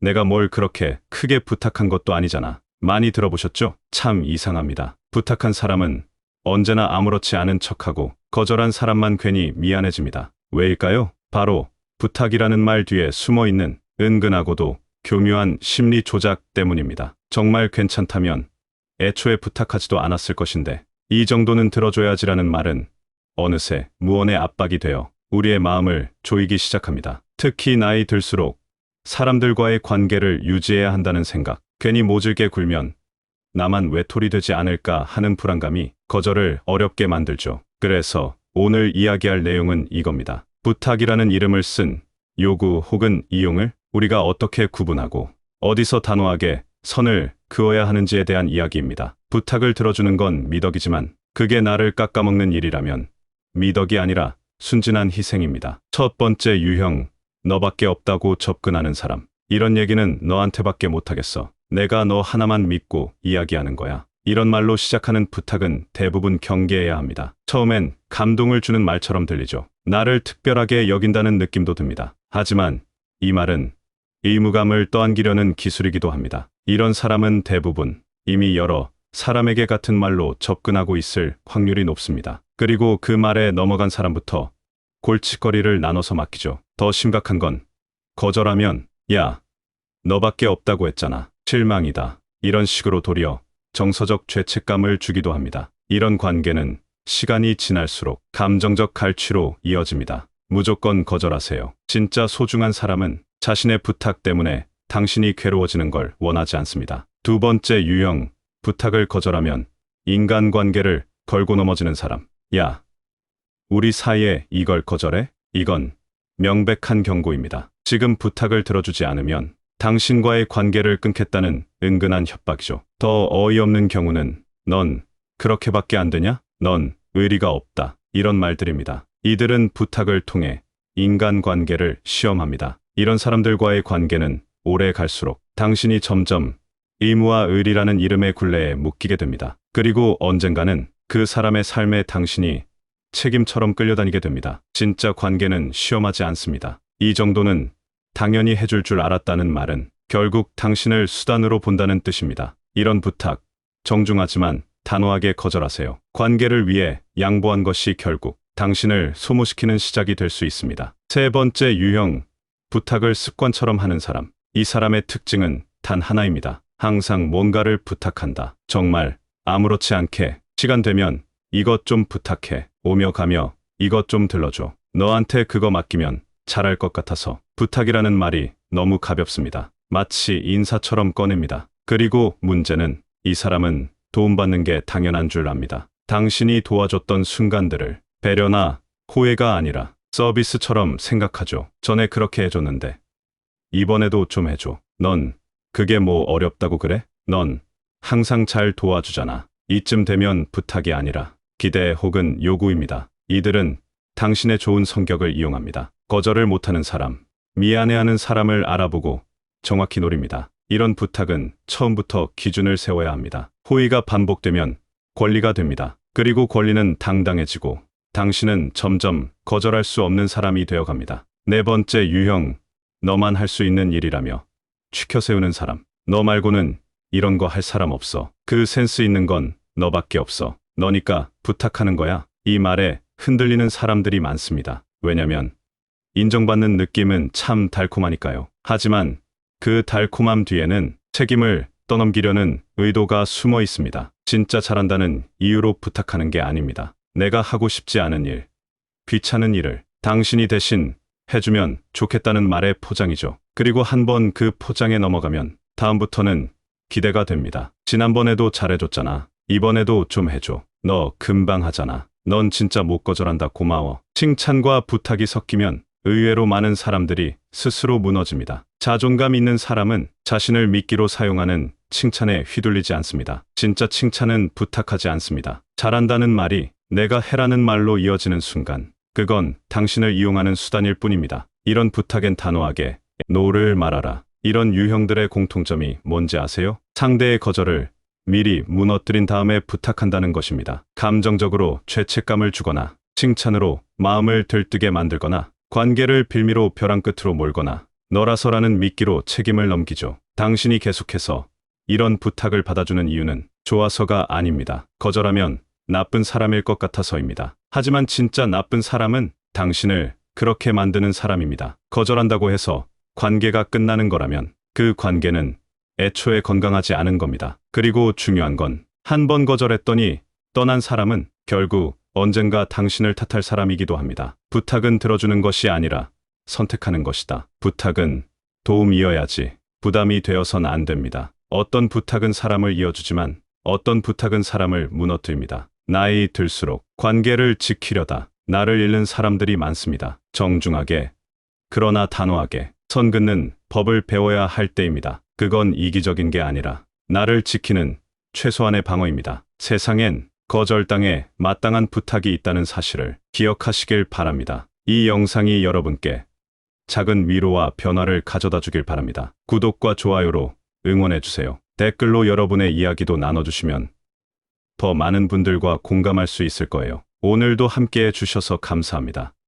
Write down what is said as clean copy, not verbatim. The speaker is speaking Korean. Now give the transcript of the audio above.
내가 뭘 그렇게 크게 부탁한 것도 아니잖아. 많이 들어보셨죠? 참 이상합니다. 부탁한 사람은 언제나 아무렇지 않은 척하고 거절한 사람만 괜히 미안해집니다. 왜일까요? 바로 부탁이라는 말 뒤에 숨어 있는 은근하고도 교묘한 심리 조작 때문입니다. 정말 괜찮다면 애초에 부탁하지도 않았을 것인데 이 정도는 들어줘야지라는 말은 어느새 무언의 압박이 되어 우리의 마음을 조이기 시작합니다. 특히 나이 들수록 사람들과의 관계를 유지해야 한다는 생각, 괜히 모질게 굴면 나만 외톨이 되지 않을까 하는 불안감이 거절을 어렵게 만들죠. 그래서 오늘 이야기할 내용은 이겁니다. 부탁이라는 이름을 쓴 요구 혹은 이용을 우리가 어떻게 구분하고 어디서 단호하게 선을 그어야 하는지에 대한 이야기입니다. 부탁을 들어주는 건 미덕이지만 그게 나를 깎아먹는 일이라면 미덕이 아니라 순진한 희생입니다. 첫 번째 유형, 너밖에 없다고 접근하는 사람. 이런 얘기는 너한테밖에 못하겠어. 내가 너 하나만 믿고 이야기하는 거야. 이런 말로 시작하는 부탁은 대부분 경계해야 합니다. 처음엔 감동을 주는 말처럼 들리죠. 나를 특별하게 여긴다는 느낌도 듭니다. 하지만 이 말은 의무감을 떠안기려는 기술이기도 합니다. 이런 사람은 대부분 이미 여러 사람에게 같은 말로 접근하고 있을 확률이 높습니다. 그리고 그 말에 넘어간 사람부터 골칫거리를 나눠서 맡기죠. 더 심각한 건 거절하면 야, 너밖에 없다고 했잖아. 실망이다. 이런 식으로 도리어 정서적 죄책감을 주기도 합니다. 이런 관계는 시간이 지날수록 감정적 갈취로 이어집니다. 무조건 거절하세요. 진짜 소중한 사람은 자신의 부탁 때문에 당신이 괴로워지는 걸 원하지 않습니다. 두 번째 유형, 부탁을 거절하면 인간관계를 걸고 넘어지는 사람. 야, 우리 사이에 이걸 거절해? 이건 명백한 경고입니다. 지금 부탁을 들어주지 않으면 당신과의 관계를 끊겠다는 은근한 협박이죠. 더 어이없는 경우는 넌 그렇게밖에 안 되냐? 넌 의리가 없다. 이런 말들입니다. 이들은 부탁을 통해 인간관계를 시험합니다. 이런 사람들과의 관계는 오래 갈수록 당신이 점점 의무와 의리라는 이름의 굴레에 묶이게 됩니다. 그리고 언젠가는 그 사람의 삶에 당신이 책임처럼 끌려다니게 됩니다. 진짜 관계는 시험하지 않습니다. 이 정도는 당연히 해줄 줄 알았다는 말은 결국 당신을 수단으로 본다는 뜻입니다. 이런 부탁, 정중하지만 단호하게 거절하세요. 관계를 위해 양보한 것이 결국 당신을 소모시키는 시작이 될 수 있습니다. 세 번째 유형, 부탁을 습관처럼 하는 사람. 이 사람의 특징은 단 하나입니다. 항상 뭔가를 부탁한다. 정말 아무렇지 않게 시간 되면 이것 좀 부탁해. 오며 가며 이것 좀 들러줘. 너한테 그거 맡기면 잘할 것 같아서. 부탁이라는 말이 너무 가볍습니다. 마치 인사처럼 꺼냅니다. 그리고 문제는 이 사람은 도움받는 게 당연한 줄 압니다. 당신이 도와줬던 순간들을 배려나 호혜가 아니라 서비스처럼 생각하죠. 전에 그렇게 해줬는데 이번에도 좀 해줘. 넌 그게 뭐 어렵다고 그래? 넌 항상 잘 도와주잖아. 이쯤 되면 부탁이 아니라 기대 혹은 요구입니다. 이들은 당신의 좋은 성격을 이용합니다. 거절을 못하는 사람, 미안해하는 사람을 알아보고 정확히 노립니다. 이런 부탁은 처음부터 기준을 세워야 합니다. 호의가 반복되면 권리가 됩니다. 그리고 권리는 당당해지고 당신은 점점 거절할 수 없는 사람이 되어갑니다. 네 번째 유형, 너만 할 수 있는 일이라며 추켜 세우는 사람. 너 말고는 이런 거 할 사람 없어. 그 센스 있는 건 너밖에 없어. 너니까 부탁하는 거야. 이 말에 흔들리는 사람들이 많습니다. 왜냐면 인정받는 느낌은 참 달콤하니까요. 하지만 그 달콤함 뒤에는 책임을 떠넘기려는 의도가 숨어 있습니다. 진짜 잘한다는 이유로 부탁하는 게 아닙니다. 내가 하고 싶지 않은 일, 귀찮은 일을 당신이 대신 해주면 좋겠다는 말의 포장이죠. 그리고 한번 그 포장에 넘어가면 다음부터는 기대가 됩니다. 지난번에도 잘해줬잖아. 이번에도 좀 해줘. 너 금방 하잖아. 넌 진짜 못 거절한다. 고마워. 칭찬과 부탁이 섞이면 의외로 많은 사람들이 스스로 무너집니다. 자존감 있는 사람은 자신을 미끼로 사용하는 칭찬에 휘둘리지 않습니다. 진짜 칭찬은 부탁하지 않습니다. 잘한다는 말이 내가 해라는 말로 이어지는 순간 그건 당신을 이용하는 수단일 뿐입니다. 이런 부탁엔 단호하게 노를 말하라. 이런 유형들의 공통점이 뭔지 아세요? 상대의 거절을 미리 무너뜨린 다음에 부탁한다는 것입니다. 감정적으로 죄책감을 주거나 칭찬으로 마음을 들뜨게 만들거나 관계를 빌미로 벼랑 끝으로 몰거나 너라서라는 미끼로 책임을 넘기죠. 당신이 계속해서 이런 부탁을 받아주는 이유는 좋아서가 아닙니다. 거절하면 나쁜 사람일 것 같아서입니다. 하지만 진짜 나쁜 사람은 당신을 그렇게 만드는 사람입니다. 거절한다고 해서 관계가 끝나는 거라면 그 관계는 애초에 건강하지 않은 겁니다. 그리고 중요한 건 한 번 거절했더니 떠난 사람은 결국 언젠가 당신을 탓할 사람이기도 합니다. 부탁은 들어주는 것이 아니라 선택하는 것이다. 부탁은 도움이어야지 부담이 되어선 안 됩니다. 어떤 부탁은 사람을 이어주지만 어떤 부탁은 사람을 무너뜨립니다. 나이 들수록 관계를 지키려다 나를 잃는 사람들이 많습니다. 정중하게, 그러나 단호하게 선 긋는 법을 배워야 할 때입니다. 그건 이기적인 게 아니라 나를 지키는 최소한의 방어입니다. 세상엔 거절당해 마땅한 부탁이 있다는 사실을 기억하시길 바랍니다. 이 영상이 여러분께 작은 위로와 변화를 가져다 주길 바랍니다. 구독과 좋아요로 응원해주세요. 댓글로 여러분의 이야기도 나눠주시면 더 많은 분들과 공감할 수 있을 거예요. 오늘도 함께 해주셔서 감사합니다.